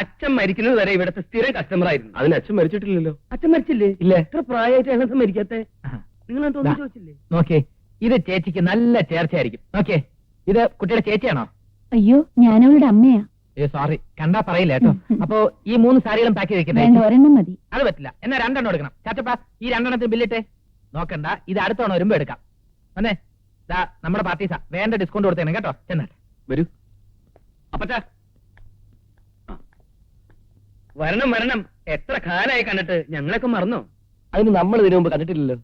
അച്ഛൻ മരിക്കുന്നത് വരെ ഇവിടുത്തെ സ്ഥിരം കസ്റ്റമർ ആയിരുന്നു. അതിന് അച്ഛൻ മരിച്ചിട്ടില്ലല്ലോ. അച്ഛൻ മരിച്ചില്ലേ? ഇല്ല. എത്ര പ്രായമായിട്ട് ഞങ്ങൾക്ക് മരിക്കാത്തെ? നിങ്ങൾ ദാ. ചോദിച്ചില്ലേ? നോക്കേ, ഇത് ചേച്ചിക്ക് നല്ല ചേർച്ചയായിരിക്കും. നോക്കേ, ഇത് കുട്ടിയുടെ ചേച്ചിയാണോ? അയ്യോ, ഞാനവളുടെ അമ്മയാ. സോറി, കണ്ടാ പറയില്ല കേട്ടോ. അപ്പോ ഈ 3 സാരികളും പാക്ക് വേണ്ട, ചെയ്തിരിക്കുന്നത് ഒരെണ്ണം മതി. അത് പറ്റില്ല. എന്നാ 2 എണ്ണം എടുക്കണം. ചാച്ചപ്പ, ഈ 2 എണ്ണത്തിന് ബില്ലിട്ടെ. നോക്കണ്ട, ഇത് അടുത്ത തവണ വരുമ്പോ എടുക്കാം. വന്നേ, ദാ നമ്മുടെ പാർട്ടീസാ. വേണ്ട ഡിസ്കൗണ്ട് കൊടുത്തേനെ കേട്ടോ. ചെന്നാട്ടെ. വരൂ അപ്പച്ചാ. വരണം വരണം. എത്ര കാലായി കണ്ടിട്ട്, ഞങ്ങളൊക്കെ മറന്നോ? അതിന് നമ്മൾ ഇതിനു മുമ്പ് കണ്ടിട്ടില്ലല്ലോ.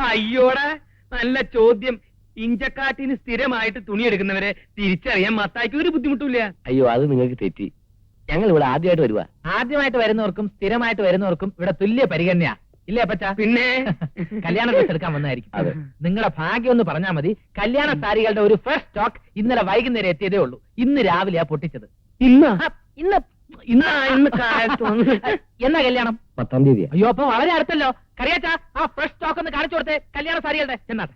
അയ്യോടാ, നല്ല ചോദ്യം. ഇഞ്ചക്കാട്ടിന് സ്ഥിരമായിട്ട് തുണി എടുക്കുന്നവരെ തിരിച്ചറിയാൻ മത്തായിക്ക് ഒരു ബുദ്ധിമുട്ടില്ല. അയ്യോ, അത് നിങ്ങൾക്ക് തെറ്റി. ഞങ്ങൾ ഇവിടെ ആദ്യമായിട്ട് വരുവാ. ആദ്യമായിട്ട് വരുന്നവർക്കും സ്ഥിരമായിട്ട് വരുന്നവർക്കും ഇവിടെ തുല്യ പരിഗണനയാ. ഇല്ലേ അപ്പച്ചാ? പിന്നെ കല്യാണ ഡ്രസ് എടുക്കാൻ വന്നതായിരിക്കും. അതെ. നിങ്ങളുടെ ഭാഗ്യം ഒന്ന് പറഞ്ഞാൽ മതി. കല്യാണ സാരികളുടെ ഒരു ഫസ്റ്റ് സ്റ്റോക്ക് ഇന്നലെ വൈകുന്നേരം എത്തിയതേ ഉള്ളൂ. ഇന്ന് രാവിലെയാ പൊട്ടിച്ചത്. ഇന്ന് ഇന്ന് ഇന്ന് കാലത്ത് വന്ന് എന്നാ കല്യാണം? 10-ാം തീയതി. അയ്യോ, അപ്പൊ വളരെ അടുത്തല്ലോ. കറിയാച്ചാ, ആ ഫ്രഷ് സ്റ്റോക്ക് ഒന്ന് കാണിച്ചു കൊടുത്തേ കല്യാണ സാരികളുടെ. ചെന്നാട്ടെ.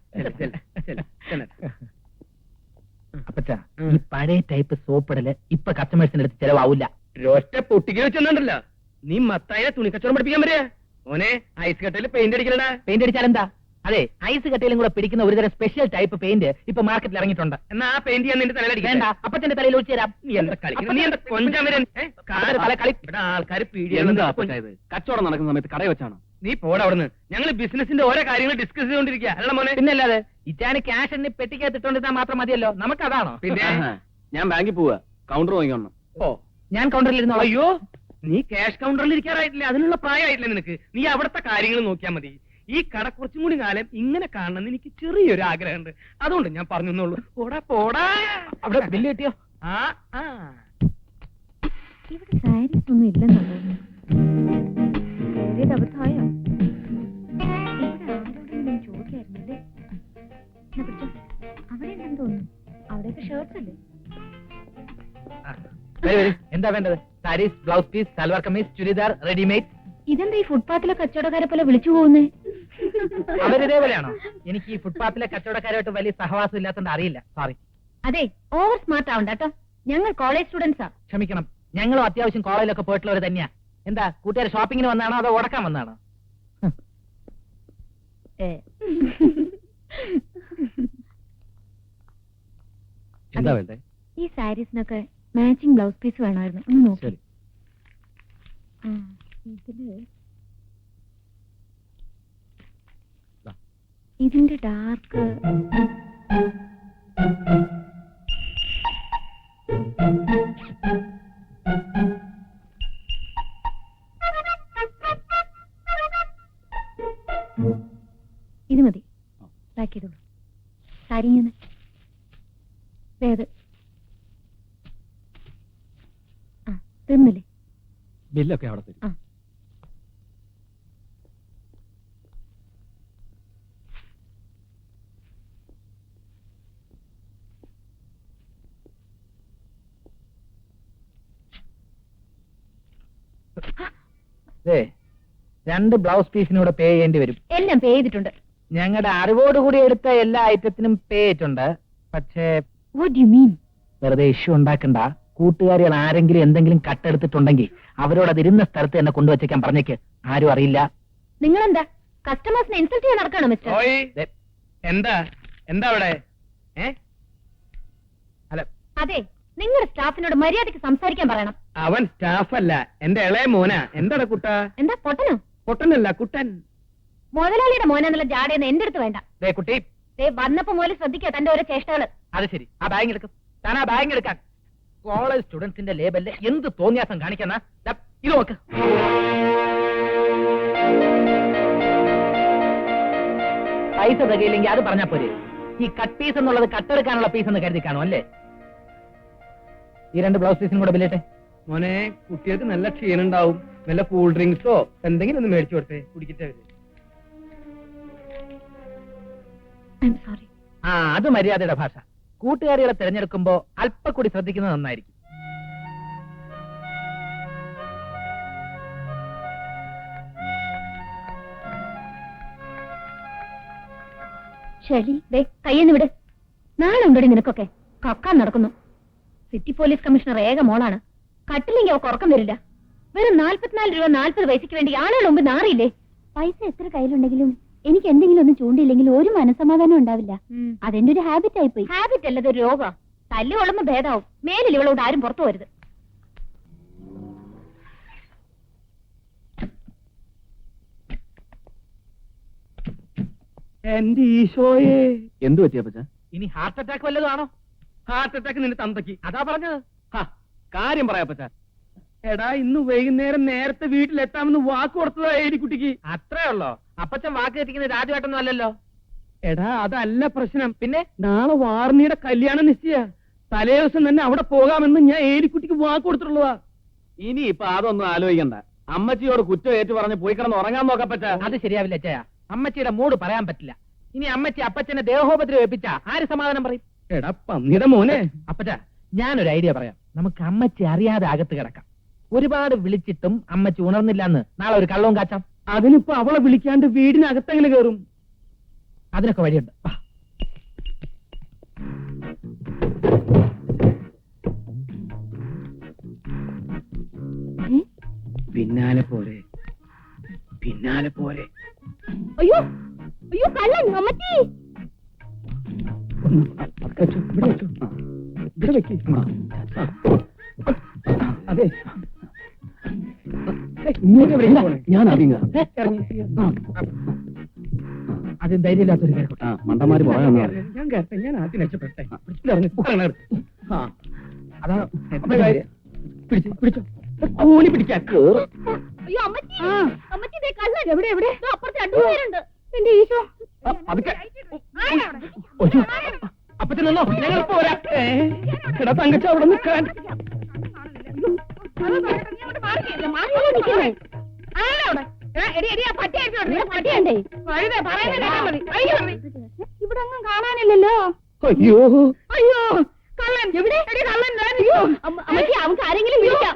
അപ്പച്ചാ, ഈ പഴയ ടൈപ്പ് സോപ്പിടല് ഇപ്പൊ കസ്റ്റമേഴ്സിന്റെ അടുത്ത് ചെലവാവില്ല. ഒറ്റ പൊട്ടിക്ക് വെച്ചെന്നുണ്ടല്ലോ. നീ മത്തായിനെ തുണിക്കച്ചവടം പഠിപ്പിക്കാൻ വരിക. ഓനെ ഐസ് കട്ടയിൽ പെയിന്റ് അടിക്കലടാ. പെയിന്റ് അടിച്ചാൽ എന്താ? അതെ, ഐസ് കട്ടയിലും കൂടെ പിടിക്കുന്ന ഒരുതരം സ്പെഷ്യൽ ടൈപ്പ് പെയിന്റ് ഇപ്പൊ മാർക്കറ്റിൽ ഇറങ്ങിയിട്ടുണ്ട്. എന്നാ ആ പെയിന്റ് ഞാൻ നിന്റെ തലയിലടിക്കണ്ട. വേണ്ട, അപ്പച്ചന്റെ തലയിൽ ഒഴിച്ചു തരാം. നീ എന്താ കളിക്കുന്നത്? നീ എന്താ കൊഞ്ചാൻ വരാൻ? ഇവിടെ ആൾക്കാർ എന്താ അപ്പച്ചാ ഇത്? കച്ചവടം നടക്കുന്ന സമയത്ത് കടയിൽ വെച്ചാണോ? നീ പോടാ അവിടുന്ന്. ഞങ്ങൾ ബിസിനസിന്റെ ഓരോ കാര്യങ്ങൾ ഡിസ്കസ് ചെയ്തോണ്ടിരിക്കുക. അല്ല മോനെ? പിന്നല്ലാതെ, ഇറ്റാന് ക്യാഷ് എണ്ണി പെട്ടിക്കകത്തിട്ടോണ്ടിരുന്നാൽ മാത്രം മതിയല്ലോ. നമുക്കതാണോ? പിന്നെ ഞാൻ ബാങ്കിൽ പോവാ. കൗണ്ടർ വാങ്ങിക്കണം. ഓ, ഞാൻ കൗണ്ടറിൽ ഇരുന്നോളാം. അയ്യോ, നീ ക്യാഷ് കൗണ്ടറിൽ ഇരിക്കാറായിട്ടില്ല. അതിനുള്ള പ്രായമായിട്ടില്ല നിനക്ക്. നീ അവിടുത്തെ കാര്യങ്ങൾ നോക്കിയാൽ മതി. ഈ കട കുറച്ചും കൂടി കാലം ഇങ്ങനെ കാണണമെന്ന് എനിക്ക് ചെറിയൊരു ആഗ്രഹമുണ്ട്. അതുകൊണ്ട് ഞാൻ പറഞ്ഞുള്ളൂ. പോടാ പോടാ. അവിടെ ബില്ല് കിട്ടിയോ? ആ ആ ഇവിടെ സാരീസ് ഒന്നും ഇല്ലെന്നാ തോന്നുന്നു. അബദ്ധമായോ? ഇവിടെ ആരോടെങ്കിലും ചോദിക്കായിരുന്നല്ലേ? അവിടെ ഉണ്ടെന്ന് തോന്നുന്നു. അവിടെയൊക്കെ ഷർട്ട്സ് അല്ലേ? വരൂ, വരൂ. എന്താ വേണ്ടത്? Saris, blouse piece, salwar kameez, churidar, readymade. ഇതെന്താ ഈ ഫുട്പാത്തിലെ കച്ചവടക്കാരെ പോലെ വിളിച്ചു പോകുന്നേ? അവരിതേപോലെയാണോ? എനിക്ക് ഈ ഫുട്പാത്തിലെ കച്ചവടക്കാരായിട്ട് വലിയ സഹവാസം ഇല്ലാത്തതുകൊണ്ട് അറിയില്ല. സോറി. അതെ, ഓവർ സ്മാർട്ട് ആവണ്ട കേട്ടോ. ഞങ്ങൾ കോളേജ് സ്റ്റുഡൻസാ. ക്ഷമിക്കണം, ഞങ്ങളും അത്യാവശ്യം കോളേജിലൊക്കെ പോയിട്ടുള്ളവർ തന്നെയാ. എന്താ, കൂട്ടുകാർ ഷോപ്പിങ്ങിന് വന്നാണോ അതോ ഉടക്കാൻ വന്നാണോ? എന്താ വേണ്ടേ? ഈ സാരീസിനൊക്കെ മാച്ചിങ് ബ്ലൗസ് പീസ് വേണമായിരുന്നു. ഒന്ന് നോക്കി. ശരി. ഇതിന്റെ ഡാർക്ക് ഇത് മതി. പാക്ക് ചെയ്തോളൂ. സാരി ഇങ്ങനെ വേത് തീർന്നില്ലേ? ബില്ലൊക്കെ അവിടെ തരും. രണ്ട് ബ്ലൗസ് പീസിനൂടെ പേ ചെയ്യേണ്ടി വരും. എല്ലാം പേ ചെയ്തിട്ടുണ്ട്. ഞങ്ങളുടെ അറിവോടുകൂടി എടുത്ത എല്ലാ ഐറ്റത്തിനും പേ ചെയ്തിട്ടുണ്ട്. പക്ഷേ വാട്ട് യു മീൻ? വെറുതെ ഇഷ്യൂ ഉണ്ടാക്കണ്ട. കൂട്ടുകാരികൾ ആരെങ്കിലും എന്തെങ്കിലും കട്ടെടുത്തിട്ടുണ്ടെങ്കിൽ അവരോട് അതിരുന്ന സ്ഥലത്ത് തന്നെ കൊണ്ടുവച്ചേക്കാൻ പറഞ്ഞേക്ക്. ആരും അറിയില്ല. നിങ്ങളെന്താ കസ്റ്റമേഴ്സിനെ ഇൻസൾട്ട് ചെയ്യാൻ നടക്കാണോ മിസ്റ്റർ? ഓയ്, എന്താ എന്താ അവിടെ? അല്ല, അതെ, നിങ്ങളുടെ സ്റ്റാഫിനോട് മര്യാദയ്ക്ക് സംസാരിക്കാൻ പറയണം. അവൻ സ്റ്റാഫല്ല, എന്റെ ഇളയ മോനാ. എന്താടാ കുട്ടാ? എന്താ പൊട്ടനോ? പൊട്ടനല്ല, കുട്ടൻ. മുതലാളിയുടെ മോനെന്നുള്ള ജാടയൊന്നും എന്റെ അടുത്ത് വേണ്ട. കുട്ടി, വന്നപ്പോ മുതൽ ശ്രദ്ധിക്കുക തന്റെ ഓരോ ചേഷ്ടകള്. അത് ശരി. ആ ബാഗ് എടുക്കും. താൻ ആ ബാഗ് എടുക്കാൻ. കോളേജ് സ്റ്റുഡൻസിന്റെ ലേബലില് എന്ത് തോന്നിയാസം കാണിക്കുന്ന ഇത് നോക്ക്. പൈസ തികയില്ലെങ്കിൽ അത് പറഞ്ഞാ പോരെ. ഈ കട്ട് പീസ് എന്നുള്ളത് കട്ടെടുക്കാനുള്ള പീസ് എന്ന് കരുതി കാണും അല്ലേ? ഈ 2 ബ്ലൗസ് പീസിനും കൂടെ ബില്ലേട്ടെ. മോനെ, കുട്ടികൾക്ക് നല്ല ക്ഷീണുണ്ടാവും. നല്ല കൂൾ ഡ്രിങ്ക്സോ എന്തെങ്കിലും ഒന്ന് മേടിച്ചു കൊടുത്തേ, കുടിക്കട്ടെ. സോറി. ആ, അത് മര്യാദയുടെ ഭാഷ. കൂട്ടുകാരികളെ തിരഞ്ഞെടുക്കുമ്പോ അല്പം കൂടി ശ്രദ്ധിക്കുന്നത് നന്നായിരിക്കും. ശരി, കയ്യെന്ന് വിട്. നാളെ ഉണ്ടോടി നിനക്കൊക്കെ കക്കാൻ നടക്കുന്നു. സിറ്റി പോലീസ് കമ്മീഷണർ ഏക മോളാണ്. കട്ടിലെങ്കിൽ അവർക്ക് ഉറക്കം വരില്ല. വെറും 44 രൂപ 40 പൈസയ്ക്ക് വേണ്ടി ആളുകൾ മുമ്പ് നാറിയില്ലേ? പൈസ എത്ര കയ്യിലുണ്ടെങ്കിലും എനിക്ക് എന്തെങ്കിലും ഒന്നും ചൂണ്ടിയില്ലെങ്കിൽ ഒരു മനസ്സമാധാനം ഉണ്ടാവില്ല. അതെന്റെ ഒരു ഹാബിറ്റ് ആയിപ്പോയി. ഹാബിറ്റ് അല്ലത് ഒരു രോഗ. തല്ലു കൊള്ളുമ്പോ ഭേദാവും. മേലിൽ ഇവളോട് ആരും പുറത്തു വരുത്. എന്റെ ഈശോയെ, എന്ത് പറ്റിയ അപ്പച്ച? ഇനി ഹാർട്ട് അറ്റാക്ക് വല്ലതാണോ? ഹാർട്ട് അറ്റാക്ക് നിന്റെ തന്തയ്ക്ക്. അതാ പറഞ്ഞത്. കാര്യം പറയാ അപ്പച്ച. എടാ, ഇന്ന് വൈകുന്നേരം നേരത്തെ വീട്ടിലെത്താമെന്ന് വാക്ക് കൊടുത്തതാ ഏലിക്കുട്ടിക്ക്. അത്രേ ഉള്ളോ? അപ്പച്ചൻ വാക്ക് തെറ്റിക്കുന്നത് രാജുവേട്ടൊന്നും അല്ലല്ലോ. എടാ, അതല്ല പ്രശ്നം. പിന്നെ നാളെ വാർണിയുടെ കല്യാണം നിശ്ചയ. തലേ ദിവസം തന്നെ അവിടെ പോകാമെന്ന് ഞാൻ ഏലിക്കുട്ടിക്ക് വാക്ക് കൊടുത്തിട്ടുള്ളതാ. ഇനി ഇപ്പൊ അതൊന്നും ആലോചിക്കണ്ട. അമ്മച്ചിയോട് കുറ്റം ഏറ്റു പറഞ്ഞ് പോയി കിടന്ന് ഉറങ്ങാൻ നോക്കപ്പച്ച. അത് ശരിയാവില്ല അച്ഛയ. അമ്മച്ചിയുടെ മൂഡ് പറയാൻ പറ്റില്ല. ഇനി അമ്മച്ചി അപ്പച്ചനെ ദേഹോപദ്രവം ഏൽപ്പിച്ച ആര് സമാധാനം പറയും? എടാ പന്നിയുടെ മോനെ, അപ്പച്ച ഞാനൊരു ഐഡിയ പറയാം. നമുക്ക് അമ്മച്ചി അറിയാതെ അകത്ത് കിടക്കാം. ഒരുപാട് വിളിച്ചിട്ടും അമ്മച്ചി ഉണർന്നില്ലെന്ന് നാളെ ഒരു കള്ളവും കാച്ചാം. അതിനിപ്പോ അവളെ വിളിക്കാണ്ട് വീടിനകത്തെങ്ങനെ കയറും? അതിനൊക്കെ വഴിയുണ്ട്. വാ. പിന്നാലെ പോരെ, പിന്നാലെ പോരെ. അയ്യോ അയ്യോ, കള്ളൻ അമ്മച്ചി. ഇവിടെ വെച്ചോ, ഇവിടെ വെക്ക്. അതെ, ഇങ്ങോട്ട് എവിടെയും പോണേ. ഞാൻ അറിയുക. അതും ധൈര്യമില്ലാത്തൊരു കാര്യം. മണ്ടന്മാര് പറയാൻ ഞാൻ കേട്ടെ, ഞാൻ ആദ്യം രക്ഷപ്പെട്ടെ. അതാ പിടിച്ചോ, കൂലി പിടിക്കാൻ. അയ്യോ അമ്മച്ചി, അമ്മച്ചി ദേ കള്ളൻ. എവിടെ എവിടെ? ദാ അപ്പുറത്ത് 2 പേരുണ്ട്. എന്റെ ഈശോ. അതൊക്കെ അപ്പച്ചൻ നിന്നോ, ഞങ്ങൾ ഇപ്പൊ വരാം. എടാ തങ്കച്ച, അവിടെ നിൽക്കാൻ. ഇവിടെ ഒന്നും കാണാനില്ലല്ലോ. അയ്യോ അയ്യോ, കള്ളൻ എവിടെ? കള്ളൻ. അമ്മച്ചി, അവർക്ക് ആരെങ്കിലും വിളിക്കാം.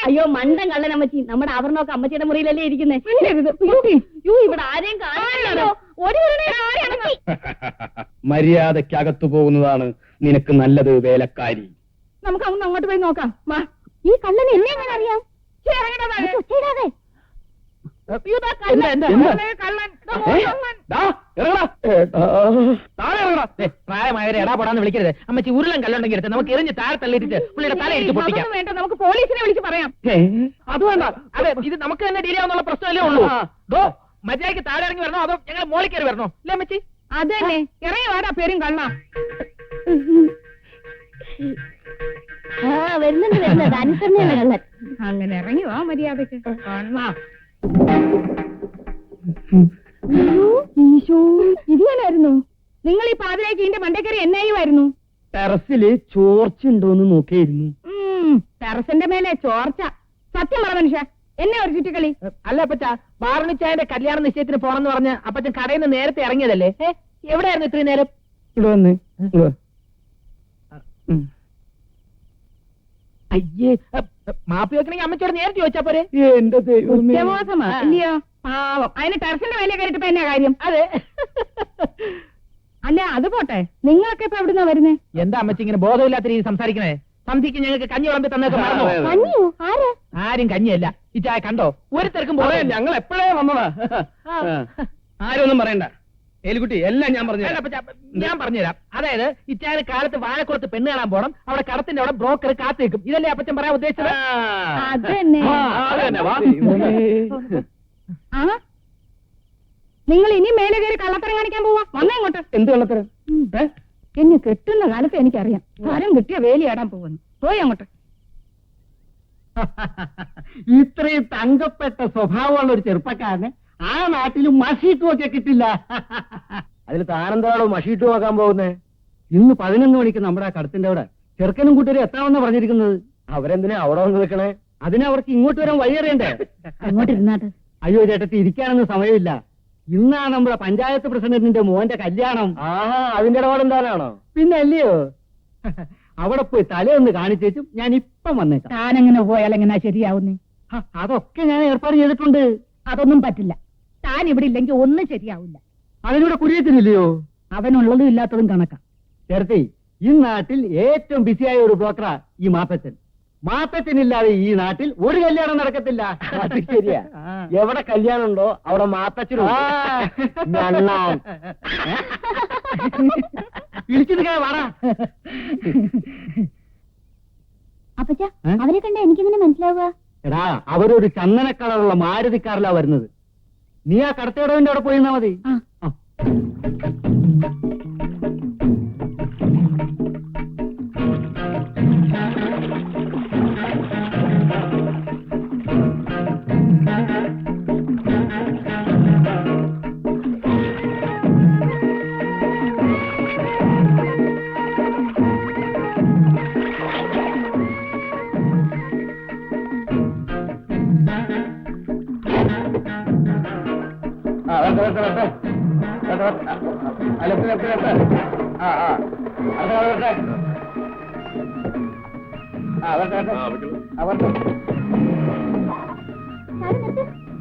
അയ്യോ മണ്ടൻ കള്ളൻ അമ്മച്ചി. നമ്മുടെ ആഭരണമൊക്കെ അമ്മച്ചിയുടെ മുറിയിലല്ലേ ഇരിക്കുന്നേ. ഇവിടെ ആരെയും കാണാനില്ലല്ലോ. ഓടി വരണേ. മര്യാദക്കകത്തു പോകുന്നതാണ് നിനക്ക് നല്ലത് വേലക്കാരി. നമുക്ക് അങ്ങോട്ട് പോയി നോക്കാം. വാ. ഈ കള്ളനെ എന്നെ എങ്ങനെ അറിയാം? ഒച്ചയിടാതെ. പ്രായമായവരെ എടാ പൊടാന്ന് വിളിക്കരുത്. അമ്മച്ചി ഉരുളൻ കല്ലുണ്ടെങ്കിൽ എടുത്ത് നമുക്ക് എറിഞ്ഞ് താഴെ തള്ളിയിട്ട് പുള്ളിയുടെ തല ഇടിച്ച് പൊട്ടിക്കാം. വേണ്ട, നമുക്ക് പോലീസിനെ വിളിച്ച് പറയാം. അത് വേണ്ട. അതെ, ഇത് നമുക്ക് തന്നെ ഡീൽ ചെയ്യാവുന്ന പ്രശ്നമല്ലേ ഉള്ളൂ. മര്യാദയ്ക്ക് താഴെ ഇറങ്ങി വരണോ അതോ ഞങ്ങൾ മോളിൽ കയറി വരണോ? അല്ലേ അമ്മച്ചി? അത് തന്നെ. ഇറങ്ങി വാടാ പേരും കള്ള. വരുന്നുണ്ട് വരുന്നത്. അനുസരണയാണ് കള്ളൻ. അങ്ങനെ ഇറങ്ങി വാ മര്യാദക്ക്. ഈശോ, ഇതിനായിരുന്നു നിങ്ങൾ ഈ പാതിരേക്ക് ഇതിന്റെ മണ്ടക്കറി എന്നായിരുന്നു? ടെറസില് ചോർച്ചുണ്ടോന്ന് നോക്കിയിരുന്നു. ടെറസിന്റെ മേലെ ചോർച്ച. സത്യം പറ മനുഷ്യ, എന്നെ ഒരു ചുറ്റിക്കളി. അല്ല അപ്പച്ച, ബാർണിച്ചായന്റെ കല്യാണ നിശ്ചയത്തിന് പോണെന്ന് പറഞ്ഞ് അപ്പച്ചൻ കടയിൽ നിന്ന് നേരത്തെ ഇറങ്ങിയതല്ലേ? എവിടെയായിരുന്നു ഇത്രയും നേരം? ഇവിടെ വന്ന് അയ്യേ, മാപ്പി വെക്കണമെങ്കിൽ അമ്മച്ചോട് നേരത്തെ ചോദിച്ചാ പോരെ? എന്റെ ദൈവമേ. കുറ്റബോധമാ, ഇല്ലയോ? പാവം. അതിന് ടെറസിന്റെ മേലെ കയറിട്ടപ്പോ എന്നാ കാര്യം? അതെ. അല്ല അത് പോട്ടെ, നിങ്ങളൊക്കെ ഇപ്പൊ എവിടുന്നാ വരുന്നേ? എന്താ അമ്മച്ചി ഇങ്ങനെ ബോധമില്ലാത്ത രീതി സംസാരിക്കണേ? സന്ധിക്ക് ഞങ്ങൾക്ക് കഞ്ഞി വിളമ്പി തന്നേക്ക് മറന്നോ? കഞ്ഞിയോ? ആര്? ആരും കഞ്ഞിയല്ല. ഈ ചായ കണ്ടോ? ഒരു തിരക്കും പോലെ ഞങ്ങൾ എപ്പോഴേ വന്നതാ. ആരൊന്നും പറയണ്ട ഏലിക്കുട്ടി, എല്ലാം ഞാൻ പറഞ്ഞു. ഞാൻ പറഞ്ഞുതരാം. അതായത് ഇച്ചായന് കാലത്ത് വാഴക്കുളത്ത് പെണ്ണ് കാണാൻ പോണം. അവിടെ കടത്തിന്റെ അവിടെ ബ്രോക്കർ കാത്തു നിൽക്കും. ഇതല്ലേ അപ്പച്ചൻ പറയാൻ ഉദ്ദേശിച്ചത്? അത് തന്നെ. ആ, നിങ്ങൾ ഇനി മേലെ കയറി കള്ളത്തരം കാണിക്കാൻ പോവാ. വന്നേ ഇങ്ങോട്ട്. എന്ത് കള്ളത്തരം? എന്നെ കെട്ടുന്ന കാലത്ത് എനിക്കറിയാം. തരം കിട്ടിയ വേലിയാടാൻ പോകുന്നു. പോയി അങ്ങോട്ട്. ഇത്രയും തങ്കപ്പെട്ട സ്വഭാവമുള്ള ഒരു ചെറുപ്പക്കാരന് ആ നാട്ടിൽ മഷീട്ട് നോക്കിയാ കിട്ടില്ല. അതിൽ താനെന്താണോ മഷീട്ട് നോക്കാൻ പോകുന്നേ? ഇന്ന് 11 മണിക്ക് നമ്മുടെ ആ കടത്തിന്റെ അവിടെ ചെറുക്കനും കൂട്ടരും എത്താമെന്ന് പറഞ്ഞിരിക്കുന്നത്. അവരെന്തിനാ അവിടെ വന്ന് നിൽക്കണേ? അതിനവർക്ക് ഇങ്ങോട്ട് വരാൻ വഴി അറിയണ്ടേ? അങ്ങോട്ട് ഇരുന്നാട്ട്. അയ്യോ ചേട്ടത്തി, ഇരിക്കാനൊന്നും സമയമില്ല. ഇന്നാണ് നമ്മുടെ പഞ്ചായത്ത് പ്രസിഡന്റിന്റെ മോന്റെ കല്യാണം. അതിന്റെ ഇടപാടെന്താണോ? പിന്നെ അല്ലയോ. അവിടെ പോയി തലയൊന്ന് കാണിച്ചേച്ചും ഞാൻ ഇപ്പം വന്നേക്കാം. താനെങ്ങനെ പോയാൽ എങ്ങനെയാ ശരിയാവുന്നേ? അതൊക്കെ ഞാൻ ഏർപ്പാട് ചെയ്തിട്ടുണ്ട്. അതൊന്നും പറ്റില്ല. താൻ ഇവിടെ ഇല്ലെങ്കിൽ ഒന്നും ശരിയാവില്ല. അതിനൂടെ കുരിയത്തിനില്ലയോ? അവനുള്ളതും ഇല്ലാത്തതും കണക്കാം. ചേർത്തി, ഈ നാട്ടിൽ ഏറ്റവും ബിസിയായ ഒരു ബ്രോക്കറാ ഈ മാപ്പച്ചൻ. മാത്തച്ഛനില്ലാതെ ഈ നാട്ടിൽ ഒരു കല്യാണം നടക്കത്തില്ല. അത് ശരിയാ. എവിടെ കല്യാണം ഉണ്ടോ അവിടെ മാത്തച്ഛനും ഞണ്ണാൻ. ഇടിച്ചിട്ട് വാടാ. അപ്പച്ച അവരെ കണ്ട എനിക്കെങ്ങനെ മനസ്സിലാവുക? എടാ, അവരൊരു ചന്ദന കളറുള്ള മാരുതി കാറിലാ വരുന്നത്. നീ ആ കടത്തേടവന്റെ അവിടെ പോയിരുന്നാ മതി. ആ. ആ.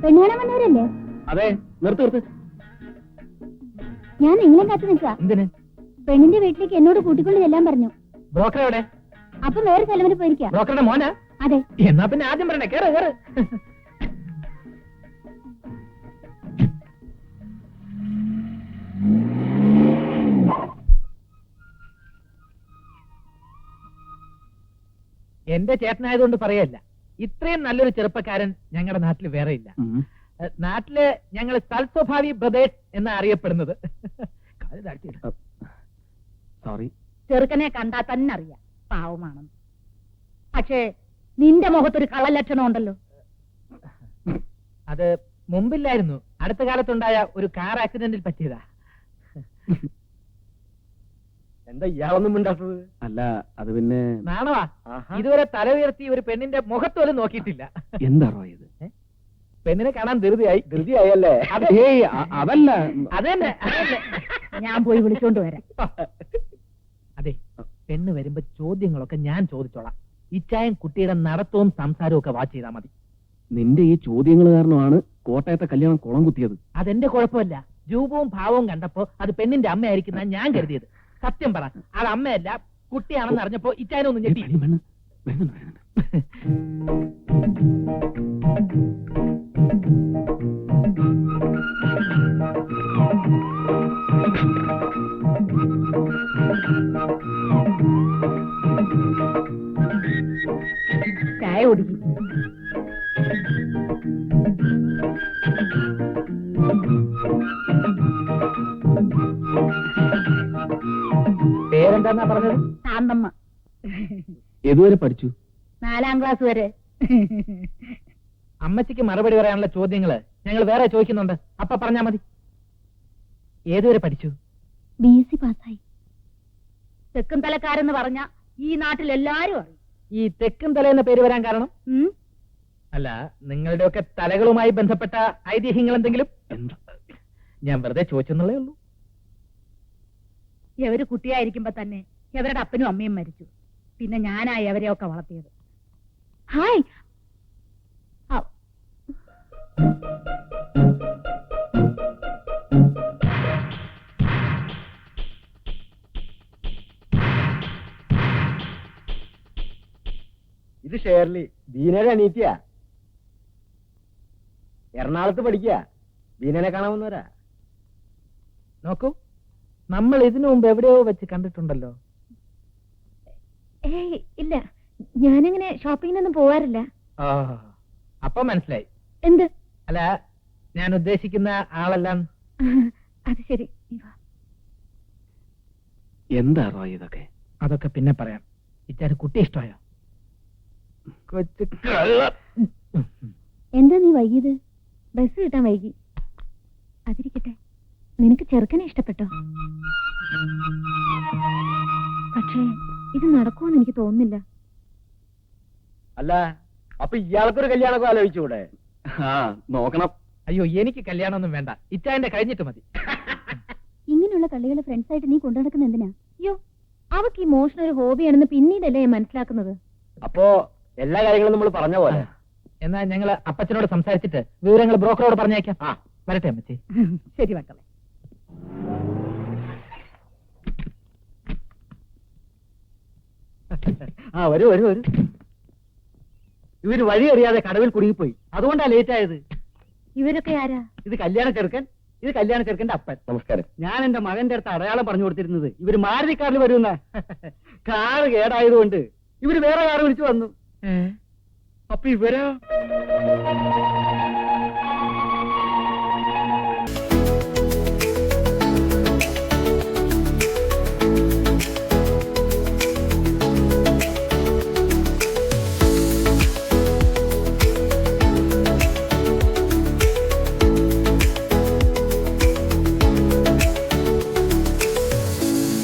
പെണ്ണുകാണാൻ വന്നവരല്ലേ? അതെ, നിർത്ത് നിർത്ത്. ഞാൻ നിങ്ങളെ കാത്തു നിൽക്കുക. എന്തിന്? പെണ്ണിന്റെ വീട്ടിലേക്ക് എന്നോട് കൂട്ടിക്കൊണ്ട് ചെല്ലാൻ പറഞ്ഞു. ബ്രോക്കർ എവിടെ? അപ്പൊ വേറെ സ്ഥലം വരെ പോയിരിക്കാം. ബ്രോക്കറുടെ മോനാ? അതെ. എന്നാ പിന്നെ ആദ്യം പറയണേ, കേറ് കേറ്. എന്റെ ചേട്ടനായതുകൊണ്ട് പറയല്ല, ഇത്രയും നല്ലൊരു ചെറുപ്പക്കാരൻ ഞങ്ങളുടെ നാട്ടിൽ വേറെ ഇല്ല. നാട്ടില് ഞങ്ങൾ സൽസ്വഭാവി ബ്രദേഴ്സ് എന്ന് അറിയപ്പെടുന്നത്. സോറി. ചെറുക്കനെ കണ്ടാൽ തന്നെ അറിയാം പാവമാണെന്ന്. പക്ഷേ നിന്റെ മുഖത്തൊരു കള്ളലക്ഷണം ഉണ്ടല്ലോ. അത് മുമ്പില്ലായിരുന്നു, അടുത്ത കാലത്തുണ്ടായ ഒരു കാർ ആക്സിഡന്റിൽ പറ്റിയതാ. എന്താ ഇയാളൊന്നും മിണ്ടാത്തത്? അല്ല, അത് പിന്നെ നാണവാ, ഇതുവരെ തല ഉയർത്തി ഒരു പെണ്ണിന്റെ മുഖത്തോലും നോക്കിയിട്ടില്ല. എന്താ ഇത്? പെണ്ണിനെ കാണാൻ ധൃതിയായി. ധൃതിയായല്ലേ? അതല്ല, അതന്നെ. ഞാൻ പോയി വിളിച്ചോണ്ട് വരാം. അതെ, പെണ്ണ് വരുമ്പോ ചോദ്യങ്ങളൊക്കെ ഞാൻ ചോദിച്ചോളാം. ഇച്ചായം കുട്ടിയുടെ നടത്തവും സംസാരവും ഒക്കെ വാച്ച് ചെയ്താൽ മതി. നിന്റെ ഈ ചോദ്യങ്ങൾ കാരണമാണ് കോട്ടയത്തെ കല്യാണം കുളം കുത്തിയത്. അതെന്റെ കുഴപ്പമില്ല. രൂപവും ഭാവവും കണ്ടപ്പോ അത് പെണ്ണിന്റെ അമ്മയായിരിക്കുന്ന ഞാൻ കരുതിയത്. സത്യം പറ, അത് അമ്മയല്ല കുട്ടിയാണെന്ന് അറിഞ്ഞപ്പോ ഇച്ചായനൊന്നും ഞെട്ടി. ചായ കുടിക്കും. പേരെന്താന്നാ പറഞ്ഞത്? ശാന്തമ്മ. ഏതുവരെ പഠിച്ചു? 4ാം ക്ലാസ് വരെ. അമ്മച്ചിക്ക് മറുപടി പറയാനുള്ള ചോദ്യങ്ങള് ഞങ്ങൾ വേറെ ചോദിക്കുന്നുണ്ട്, അപ്പ പറഞ്ഞാ മതി. ഏതുവരെ പഠിച്ചു? BSc പാസ്സായി. തെക്കും തലക്കാരെന്ന് പറഞ്ഞ ഈ നാട്ടിൽ എല്ലാരും അറിയും. ഈ തെക്കും തല എന്ന പേര് വരാൻ കാരണം? ഉം? അല്ല, നിങ്ങളുടെയൊക്കെ തലകളുമായി ബന്ധപ്പെട്ട ഐതിഹ്യങ്ങൾ എന്തെങ്കിലും? ഞാൻ വെറുതെ ചോദിച്ചെന്നുള്ളേ ഉള്ളൂ. എവര് കുട്ടിയായിരിക്കുമ്പോ തന്നെ എവരുടെ അപ്പനും അമ്മയും മരിച്ചു. പിന്നെ ഞാനായി അവരെയൊക്കെ വളർത്തിയത്. ഹായ്. ഇത് ഷേർലി, ബീനയുടെ അനീറ്റിയാ. എറണാകുളത്ത് പഠിക്കുക. ബീനനെ കാണാവുന്നവരാ. നോക്കൂ, നമ്മൾ ഇതിനു മുമ്പ് എവിടെയോ വെച്ച് കണ്ടിട്ടുണ്ടല്ലോ. ഏയ് ഇല്ല, ഞാനങ്ങനെ ഷോപ്പിങ്ങിനൊന്നും പോവാറില്ല. അപ്പൊ മനസ്സിലായി. എന്ത്? അല്ല, ഞാൻ ഉദ്ദേശിക്കുന്ന ആളെല്ലാം. അത് ശരി. എന്താ ഇതൊക്കെ? അതൊക്കെ പിന്നെ പറയാം. ഇച്ചാര് കുട്ടി ഇഷ്ടമായോ? എന്താ നീ വൈകിയത്? ബസ് കിട്ടാൻ വൈകി. അതിരിക്കട്ടെ, നിനക്ക് ചെറുക്കനെ ഇഷ്ടപ്പെട്ടോ? പക്ഷേ ഇത് നടക്കുമെന്ന് എനിക്ക് തോന്നുന്നില്ല. അല്ല, അപ്പൊ ഇയാൾക്കൊരു കല്യാണമൊക്കെ ആലോചിച്ചുകൂടെ? നോക്കണം. അയ്യോ, എനിക്ക് കല്യാണമൊന്നും വേണ്ട. ഇച്ചായന്റെ കഴിഞ്ഞിട്ട് മതി. ഇങ്ങനെയുള്ള കളികളെ ഫ്രണ്ട്സായിട്ട് നീ കൊണ്ടുനടക്കുന്ന എന്തിനാ? അയ്യോ, അവക്ക് ഈ മോഷൻ ഒരു ഹോബിയാണെന്ന് പിന്നീടല്ലേ മനസ്സിലാക്കുന്നത്. അപ്പോ എല്ലാ കാര്യങ്ങളും നമ്മൾ പറഞ്ഞ പോലെ. എന്നാ ഞങ്ങൾ അപ്പച്ചനോട് സംസാരിച്ചിട്ട് വിവരങ്ങൾ ബ്രോക്കറോട് പറഞ്ഞേക്കാം. വരട്ടെ അമ്മച്ചി. ശരി മക്കളെ. വരൂ വരൂ വരൂ. ഇവര് വഴി അറിയാതെ കടവിൽ കുടുങ്ങിപ്പോയി, അതുകൊണ്ടാ ലേറ്റ് ആയത്. ഇവരൊക്കെ ആരാ? ഇത് കല്യാണ ചെറുക്കൻ, ഇത് കല്യാണ ചെറുക്കന്റെ അപ്പൻ. നമസ്കാരം. ഞാൻ എന്റെ മകന്റെ അടുത്ത് അടയാളം പറഞ്ഞു കൊടുത്തിരുന്നത് ഇവര് മാരുതി കാറിൽ വരുന്ന. കാറ് കേടായതുകൊണ്ട് ഇവര് വേറെ കാറ് വിളിച്ചു വന്നു. അപ്പൊ ഇവരോ